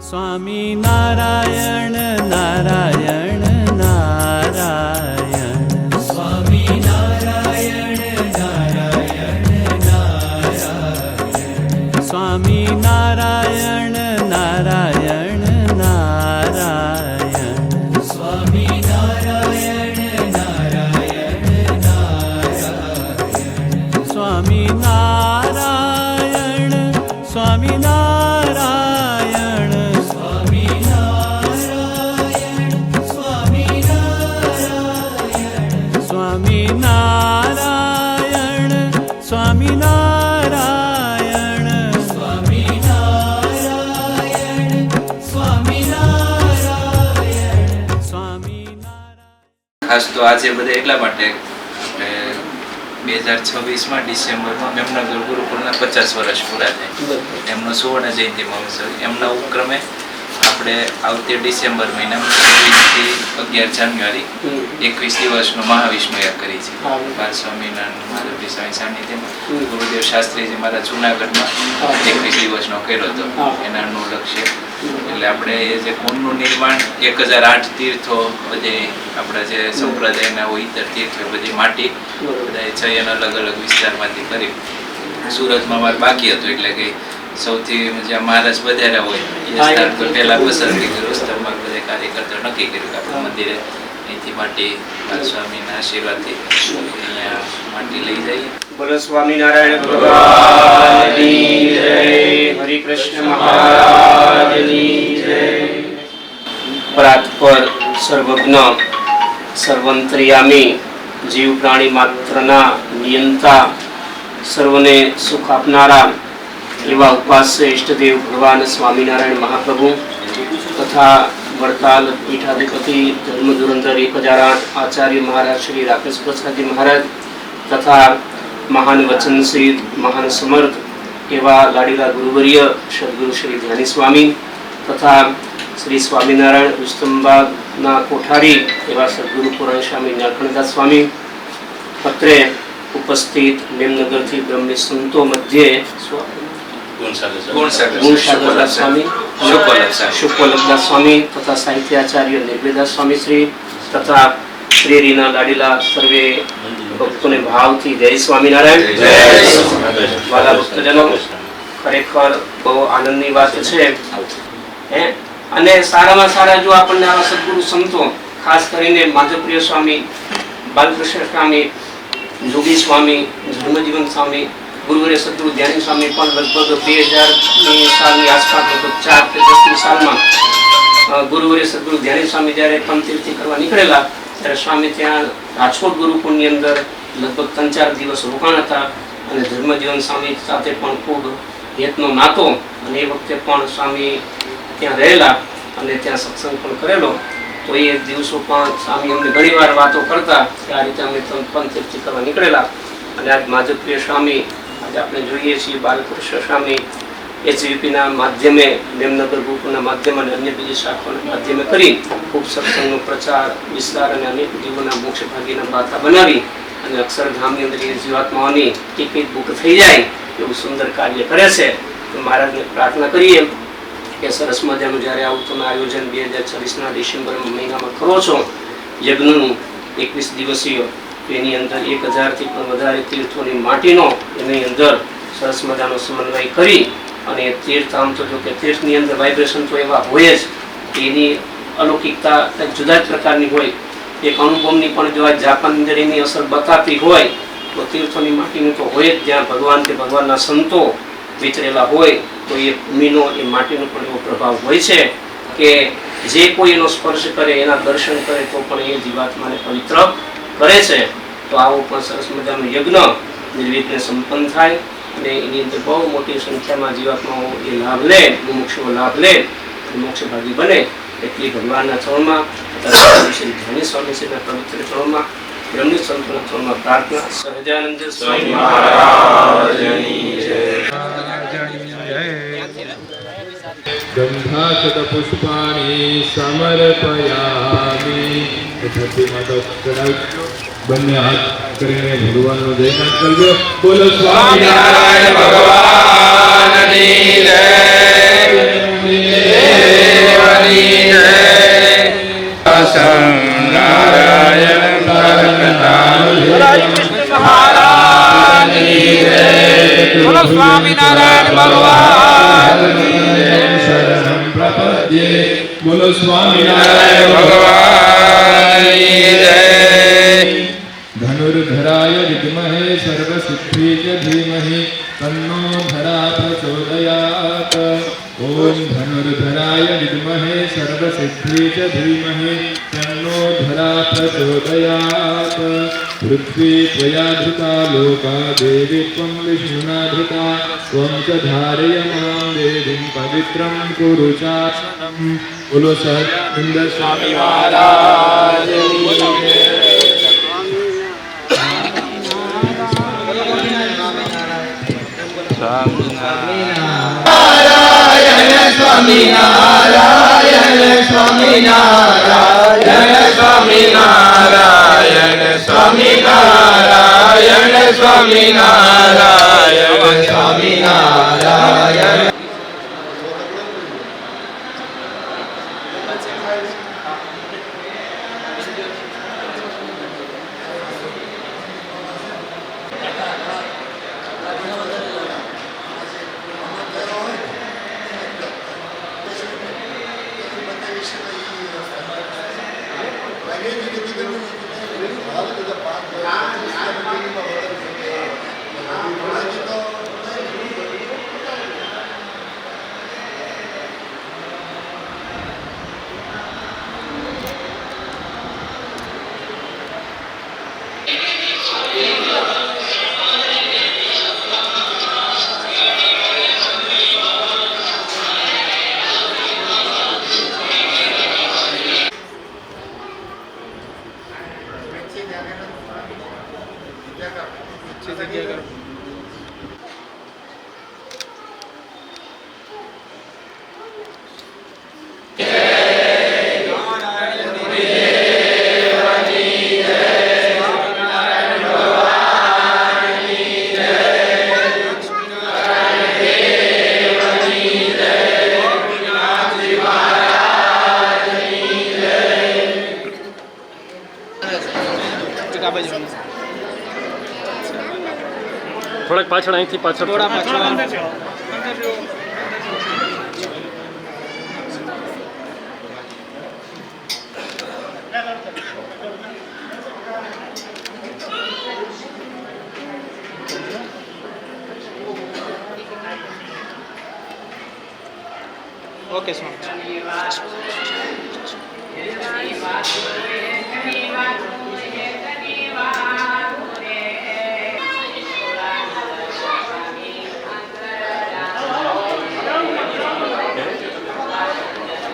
स्वामी नारायण नारायण नारायण स्वामी नारायण नारायण नारायण स्वामी नारायण नारायण नारायण स्वामी नारायण नारायण नारायण स्वामी नारायण स्वामी नारायण स्वामी नारायण स्वामी नारायण स्वामी नारायण स्वामी नारायण स्वामी नारायण स्वामी नारायण स्वामी नारायण। ખાસ તો આજે બધા એટલા માટે 2026 ડિસેમ્બરમાં મેમનગર ગુરુકુળના 50 વર્ષ પૂરા થાય, એમનો સુવર્ણ જયંતિ મહોત્સવ, એમના ઉપક્રમે આપણે આવતી ડિસેમ્બર મહિનામાં 21 થી 11 જાન્યુઆરી 21 દિવસનો મહાવિષ્ણુ યાગ કરી છે બાલસ્વામિનારાયણ માધવજી સ્વામી સાનિધ્યમાં ગુરુદેવ શાસ્ત્રીજી મારા જૂનાગઢમાં 21 દિવસનો કર્યો હતો, એના અનુલક્ષે એટલે આપણે એ જે કુંડનું નિર્માણ 1008 તીર્થો બધે આપણા જે સંપ્રદાયના હોય ઇતર તીર્થો બધી માટી બધા ચયન અલગ અલગ વિસ્તારમાંથી કરી સુરતમાં મારે બાકી હતું, એટલે કે સૌથી જ્યાં મહારાજ વધારે હોય એ સ્થાન પર પહેલા પસંદગી કર્યું, સ્તરમાં બધા કાર્યકર્તાઓ નક્કી કર્યું કે આપણે મંદિરે અહીંથી માટી સ્વામીના આશીર્વાદથી અહીંયા માટી લઈ જઈએ। બોલો સ્વામિનારાયણ ભગવાનની જય, હરિ કૃષ્ણ મહારાજની જય। પરાત્પર સર્વજ્ઞ સર્વંતર્યામી જીવ પ્રાણી માત્રના નિયંતા સર્વને સુખ આપનારા એવા ઉપાસ્ય ઇષ્ટદેવ ભગવાન સ્વામિનારાયણ મહાપ્રભુ તથા વડતાલ પીઠાધિપતિ ધર્મ ધુરંધર 1008 આચાર્ય મહારાજ શ્રી રાકેશ પ્રસાદજી મહારાજ તથા મહાન વચનશીલ મહાન સમર્થ એવા લાડીલા ગુરુવર્ય સદગુરુ શ્રી ધ્યાની સ્વામી તથા શ્રી સ્વામિનારાયણ ઉસ્તંબાના કોઠારી એવા સદગુરુ પુરાણ સ્વામી નીલકંઠદાસ સ્વામી, અત્રે ઉપસ્થિત મેમનગરથી બ્રહ્મી સંતો મધ્યે ગુણસાગરદાસ સ્વામી, શુક્લદાસ સ્વામી તથા સાહિત્યાચાર્ય નિર્ભયદાસ સ્વામી શ્રી તથા શ્રી રીના લાડીલા સર્વે ભક્તોને ભાવથી જય સ્વામિનારાયણ। વાલા ભક્તજનો, ખરેખર બહુ આનંદની વાત છે અને સારામાં સારા જો આપણને આવા સદગુરુ સંતો, ખાસ કરીને માધવપ્રિય સ્વામી, બાલકૃષ્ણ સ્વામી, જોગી સ્વામી, ધર્મજીવન સ્વામી, ગુરુવર્ય સદગુરુ ધ્યાની સ્વામી પણ લગભગ 2000ની સાલની આસપાસ, લગભગ 4 કે 10ની સાલમાં ગુરુવર્ય સદગુરુ ધ્યાની સ્વામી જ્યારે પંચતીર્થી કરવા નીકળેલા ત્યારે સ્વામી ત્યાં રાજકોટ ગુરુકુળની અંદર લગભગ 3-4 દિવસ રોકાણ હતા અને ધર્મજીવન સ્વામી સાથે પણ ખૂબ હેતનો નાતો, અને એ વખતે પણ સ્વામી ત્યાં રહેલા અને ત્યાં સત્સંગ પણ કરેલો, તો એ દિવસો પણ સ્વામી અમને ઘણીવાર વાતો કરતા કે આ રીતે અમે પંચતીર્થી કરવા નીકળેલા। અને આજ માધવપ્રિય સ્વામી, આજે આપણે જોઈએ છીએ બાલકૃષ્ણ સ્વામી HVPના માધ્યમે, મેમનગર ગુરુકુળના માધ્યમે અને અન્ય બીજી શાખાઓના માધ્યમે કરી ખૂબ સત્સંગનો પ્રચાર વિસ્તાર અને અનેક જીવોના મોક્ષ ભાગીના બાતા બનાવી અને અક્ષરધામની અંદર એ જીવાત્માઓની ટિકિટ બુક થઈ જાય એવું સુંદર કાર્ય કરે છે। તો મહારાજને પ્રાર્થના કરીએ કે સરસ મજાનું જ્યારે આવું તમે આયોજન 2026ના ડિસેમ્બર મહિનામાં કરો છો યજ્ઞનું 21 દિવસીય, એની અંદર 1000થી પણ વધારે તીર્થોની માટીનો એની અંદર સરસ મજાનો સમન્વય કરી અને તીર્થ, આમ તો જો કે તીર્થની અંદર વાઇબ્રેશન તો એવા હોય જ, એની અલૌકિકતા જુદા જ પ્રકારની હોય, એક અનુભવની પણ જો આ જાપાનની અંદર એની અસર બતાવતી હોય તો તીર્થોની માટીનું તો હોય જ, જ્યાં ભગવાન કે ભગવાનના સંતો વિચરેલા હોય તો એ ભૂમિનો એ માટીનો પણ એવો પ્રભાવ હોય છે કે જે કોઈ એનો સ્પર્શ કરે, એના દર્શન કરે તો પણ એ જીવાત્માને પવિત્ર કરે છે। તો આવો પણ સરસ મજાનો યજ્ઞ નિર્વિઘ્ને સંપન્ન થાય અને એની અંદર બહુ મોટી સંખ્યામાં જીવાત્માઓ એ લાભ લે, મુમુક્ષુઓ લાભ લે, મોક્ષ ભાગી બને, એટલી ભગવાનના ચરણમાં શ્રી ધ્યાની સ્વામી શ્રીના પવિત્ર ચરણમાં, બ્રહ્મી સંતોના ચરણમાં પ્રાર્થના। સહજાનંદ સ્વામી મહારાજની જય। गंधाक्षत पुष्पाणि समर्पयामि। બંને હાથ કરીને ભગવાનનો જયનાથ કરજો। બોલો સ્વામિનારાયણ ભગવાનની જય। નારાયણ બોલો સ્વામિનારાયણ ભગવાન શરણં પ્રપદ્યે બોલો સ્વામિનારાયણ ભગવાન જય ધનુર્ધરાય વિદ્મહે સર્વસિદ્ધિ ચ ધીમહિ તન્નો ધરા પ્રચોદયાત ઓમ ધનુર્ધરાય વિદ્મહે સર્વસિદ્ધિ ચ ધીમહિ તન્નો ધરા પ્રચોદયાત પૃથ્વી ત્વયા ધૃતા લોકા દેવી ત્વં વિષ્ણુના ધૃતા ત્વં ચ ધારયમાન દેવીં પવિત્રં કુરુ ચાસનમ બોલો સહજાનંદ સ્વામી મહારાજની જય. થોડાક પાછળ અહીંથી પાછળ ઓકે સ્વામી